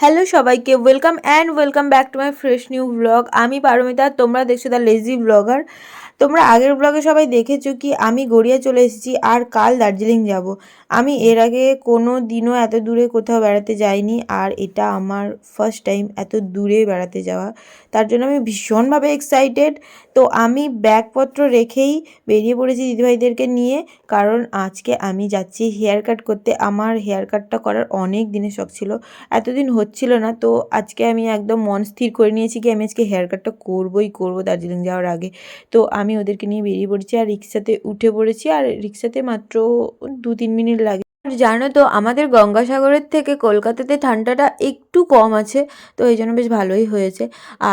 Hello সবাইকে welcome back to my fresh new blog. আমি পারমিতা, তোমরা দেখছো দ্য লেজি ব্লগার। তোমরা আগের ব্লগে সবাই দেখেছো কি আমি গড়িয়া চলে এসেছি আর কাল দার্জিলিং যাব। আমি এর আগে কোনো দিনও এত দূরে কোথাও বেড়াতে যাইনি, আর এটা আমার ফার্স্ট টাইম এত দূরে বেড়াতে যাওয়া। তার জন্য আমি ভীষণভাবে এক্সাইটেড। তো আমি ব্যাগপত্র রেখেই বেরিয়ে পড়েছি দিদিভাইদেরকে নিয়ে, কারণ আজকে আমি যাচ্ছি হেয়ার কাট করতে। আমার হেয়ার কাটটা করার অনেক দিনের শখ ছিল, এতদিন হচ্ছিল না। তো আজকে আমি একদম মন স্থির করে নিয়েছি কি আমি আজকে হেয়ার কাটটা করবোই করবো দার্জিলিং যাওয়ার আগে। তো আমি ওদেরকে নিয়ে বেরিয়ে পড়েছি আর রিক্সাতে উঠে পড়েছি, আর রিক্সাতে মাত্র 2-3 মিনিট লাগে। আর জানো তো আমাদের গঙ্গাসাগরের থেকে কলকাতাতে ঠান্ডাটা একটু কম আছে, তো এই জন্য বেশ ভালোই হয়েছে।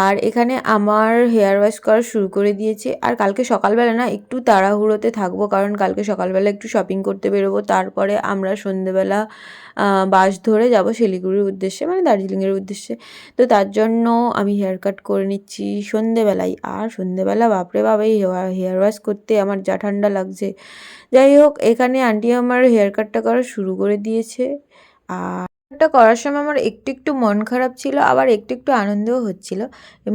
আর এখানে আমার হেয়ার ওয়াশ করা শুরু করে দিয়েছে। আর কালকে সকালবেলা না একটু তাড়াহুড়োতে থাকবো, কারণ কালকে সকালবেলা একটু শপিং করতে বেরোবো, তারপরে আমরা সন্ধেবেলা বাস ধরে যাব শিলিগুড়ির উদ্দেশ্যে, মানে দার্জিলিংয়ের উদ্দেশ্যে। তো তার জন্য আমি হেয়ার কাট করে নিচ্ছি সন্ধেবেলায়। আর সন্ধেবেলা বাপরে বাবা এই হেয়ার ওয়াশ করতে আমার যা ঠান্ডা লাগছে। যাই হোক, এখানে আন্টি আমার হেয়ার কাটটা করা শুরু করে দিয়েছে। আর এটা করার সময় আমার একটু একটু মন খারাপ ছিল, আবার একটু একটু আনন্দও হচ্ছিল।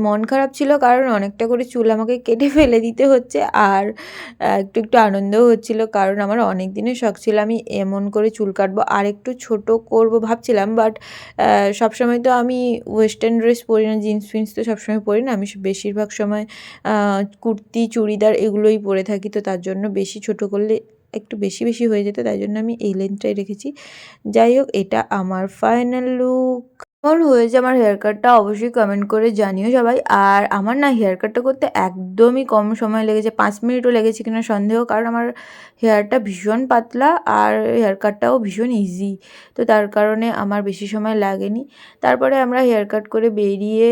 মন খারাপ ছিল কারণ অনেকটা করে চুল আমাকে কেটে ফেলে দিতে হচ্ছে, আর একটু একটু আনন্দও হচ্ছিল কারণ আমার অনেক দিনের শখ ছিল আমি এমন করে চুল কাটবো আর একটু ছোট করব ভাবছিলাম। বাট সবসময় তো আমি ওয়েস্টার্ন ড্রেস পরি না, জিন্স ফিন্স তো সবসময় পরি না, আমি বেশিরভাগ সময় কুর্তি চুড়িদার এগুলোই পরে থাকি। তো তার জন্য বেশি ছোট করলে একটু বেশি বেশি হয়ে যেত, তাই জন্য আমি এই লেন্থটাই রেখেছি। যাই হোক, এটা আমার ফাইনাল লুক। কেমন হয়েছে আমার হেয়ার কাটটা অবশ্যই কমেন্ট করে জানিও সবাই। আর আমার না হেয়ার কাটটা করতে একদমই কম সময় লেগেছে, 5 মিনিটও লেগেছে কিনা সন্দেহ, কারণ আমার হেয়ারটা ভীষণ পাতলা আর হেয়ার কাটটাও ভীষণ ইজি। তো তার কারণে আমার বেশি সময় লাগেনি। তারপরে আমরা হেয়ার কাট করে বেরিয়ে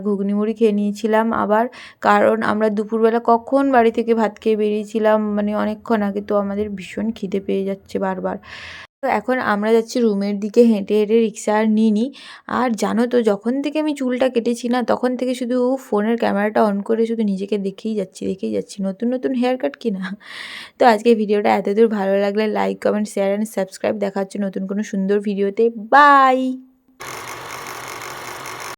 ঘুগনি মুড়ি খেয়ে নিয়েছিলাম আবার, কারণ আমরা দুপুরবেলা কখন বাড়ি থেকে ভাত খেয়ে বেরিয়েছিলাম, মানে অনেকক্ষণ আগে। তো আমাদের ভীষণ খিদে পেয়ে যাচ্ছে বারবার। তো এখন আমরা যাচ্ছি রুমের দিকে হেঁটে হেঁটে, রিক্সা আর নিইনি। আর জানো তো যখন থেকে আমি চুলটা কেটেছি না, তখন থেকে শুধু ফোনের ক্যামেরাটা অন করে শুধু নিজেকে দেখেই যাচ্ছি নতুন নতুন হেয়ার কাট কিনা। তো আজকে ভিডিওটা এতদূর ভালো লাগলে like comment share and subscribe. দেখা হচ্ছে নতুন কোনো সুন্দর ভিডিওতে। বাই।